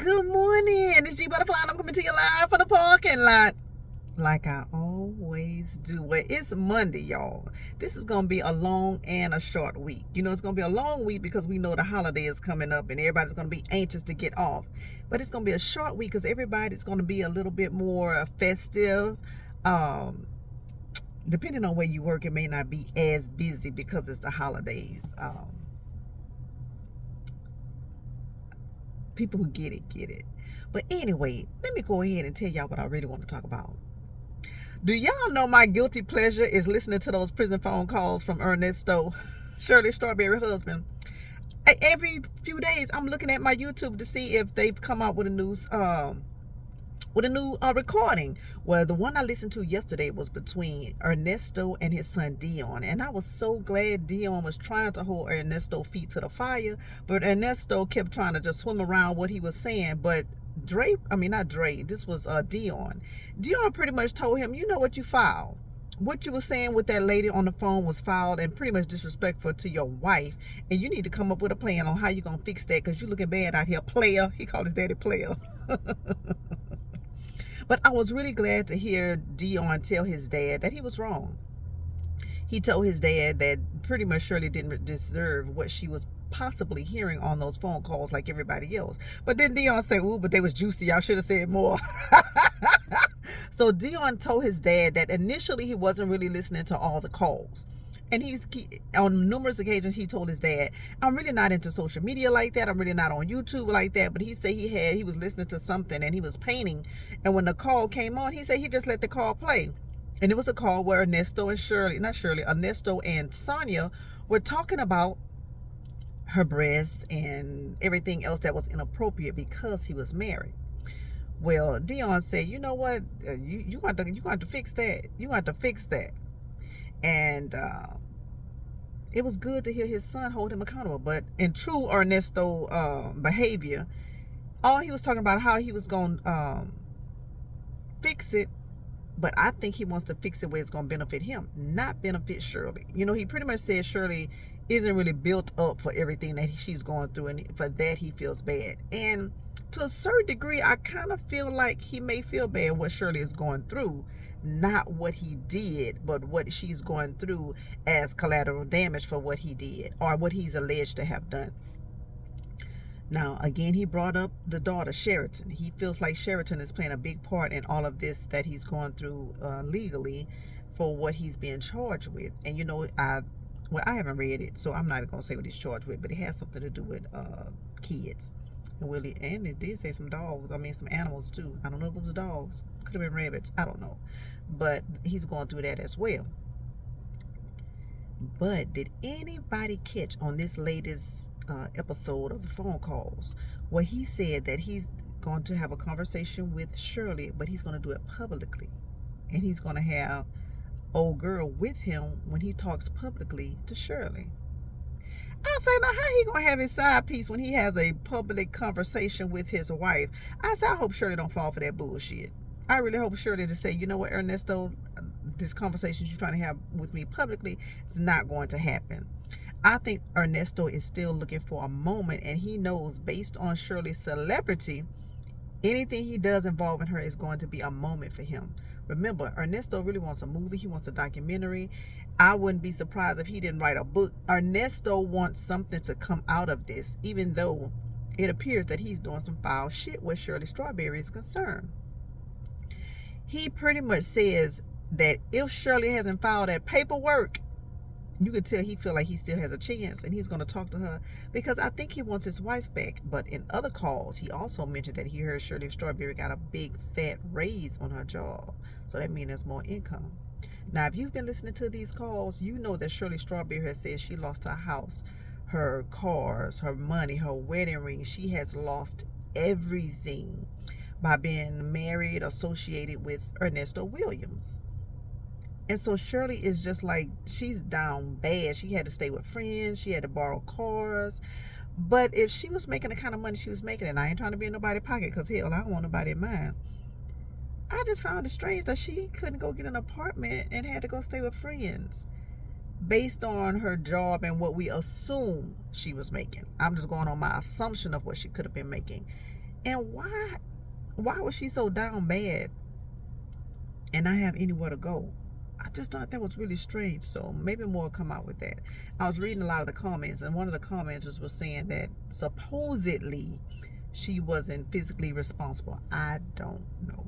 Good morning. It's G Butterfly, and I'm coming to you live from the parking lot, like I always do. Well, it's Monday, y'all. This is gonna be a long and a short week. It's gonna be a long week because we know the holiday is coming up, and everybody's gonna be anxious to get off. But it's gonna be a short week because everybody's gonna be a little bit more festive. Um, Depending on where you work, it may not be as busy because it's the holidays. People who get it, get it. But anyway, let me go ahead and tell y'all what I really want to talk about. Do y'all know my guilty pleasure is listening to those prison phone calls from Ernesto, Shirley Strawberry husband? Every few days, I'm looking at my YouTube to see if they've come out with a new recording. Well, the one I listened to yesterday was between Ernesto and his son Deon, and I was so glad Deon was trying to hold Ernesto's feet to the fire, but Ernesto kept trying to just swim around what he was saying. But not Dre, this was Deon. Deon pretty much told him, you know what, you foul. What you were saying with that lady on the phone was foul and pretty much disrespectful to your wife, and you need to come up with a plan on how you're gonna fix that, because you're looking bad out here, player. He called his daddy player. But I was really glad to hear Deon tell his dad that he was wrong. He told his dad that pretty much Shirley didn't deserve what she was possibly hearing on those phone calls like everybody else. But then Deon said, ooh, but they was juicy. I should have said more. So Deon told his dad that initially he wasn't really listening to all the calls. And on numerous occasions, he told his dad, I'm really not into social media like that. I'm really not on YouTube like that. But he said he was listening to something and he was painting. And when the call came on, he said he just let the call play. And it was a call where Ernesto and Sonya were talking about her breasts and everything else that was inappropriate because he was married. Well, Deon said, you know what? You got to fix that. You got to fix that. And it was good to hear his son hold him accountable. But in true Ernesto behavior, all he was talking about how he was going to fix it. But I think he wants to fix it where it's going to benefit him, not benefit Shirley. He pretty much said Shirley isn't really built up for everything that she's going through, and for that he feels bad. And to a certain degree, I kind of feel like he may feel bad what Shirley is going through, not what he did, but what she's going through as collateral damage for what he did or what he's alleged to have done. Now, again, he brought up the daughter, Sheraton. He feels like Sheraton is playing a big part in all of this that he's going through legally for what he's being charged with. And, I haven't read it, so I'm not going to say what he's charged with, but it has something to do with kids. And it did say some animals too. I don't know if it was dogs. Could have been rabbits. I don't know. But he's going through that as well. But did anybody catch on this latest episode of the phone calls where he said that he's going to have a conversation with Shirley, but he's going to do it publicly, and he's going to have old girl with him when he talks publicly to Shirley? I say, now how he gonna have his side piece when he has a public conversation with his wife? I say, I hope Shirley don't fall for that bullshit. I really hope Shirley to say, you know what, Ernesto, this conversation you're trying to have with me publicly is not going to happen. I think Ernesto is still looking for a moment, and he knows based on Shirley's celebrity, anything he does involving her is going to be a moment for him. Remember, Ernesto really wants a movie. He wants a documentary. I wouldn't be surprised if he didn't write a book. Ernesto wants something to come out of this, even though it appears that he's doing some foul shit where Shirley Strawberry is concerned. He pretty much says that if Shirley hasn't filed that paperwork, you can tell he feel like he still has a chance, and he's going to talk to her because I think he wants his wife back. But in other calls, he also mentioned that he heard Shirley Strawberry got a big fat raise on her job, so that means there's more income. Now, if you've been listening to these calls, you know that Shirley Strawberry has said she lost her house, her cars, her money, her wedding ring. She has lost everything by being married, associated with Ernesto Williams. And so Shirley is just like, she's down bad. She had to stay with friends. She had to borrow cars. But if she was making the kind of money she was making, and I ain't trying to be in nobody's pocket, because hell, I don't want nobody in mine. I just found it strange that she couldn't go get an apartment and had to go stay with friends based on her job and what we assume she was making. I'm just going on my assumption of what she could have been making. And why was she so down bad and not have anywhere to go? I just thought that was really strange. So maybe more will come out with that. I was reading a lot of the comments, and one of the commenters was saying that supposedly she wasn't physically responsible. I don't know.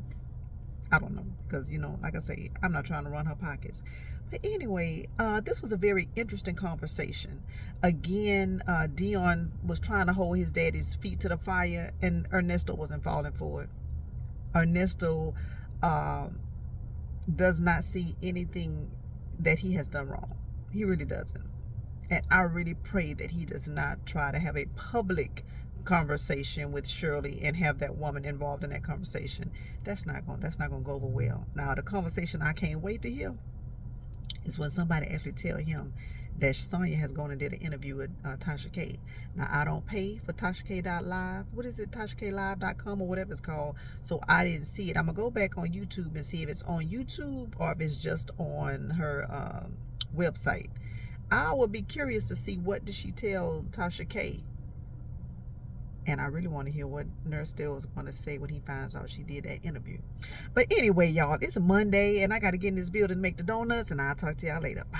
Because, like I say, I'm not trying to run her pockets. But anyway, this was a very interesting conversation. Again, Deon was trying to hold his daddy's feet to the fire, and Ernesto wasn't falling for it. Ernesto does not see anything that he has done wrong. He really doesn't. And I really pray that he does not try to have a public conversation with Shirley and have that woman involved in that conversation. That's not going to go over well. Now, the conversation I can't wait to hear is when somebody actually tell him that Sonya has gone and did an interview with Tasha K. Now, I don't pay for TashaK.live. What is it? TashaKlive.com or whatever it's called. So I didn't see it. I'm going to go back on YouTube and see if it's on YouTube or if it's just on her website. I would be curious to see what did she tell Tasha K. And I really want to hear what Nurse Deon is going to say when he finds out she did that interview. But anyway, y'all, it's a Monday, and I got to get in this building and make the donuts, and I'll talk to y'all later. Bye.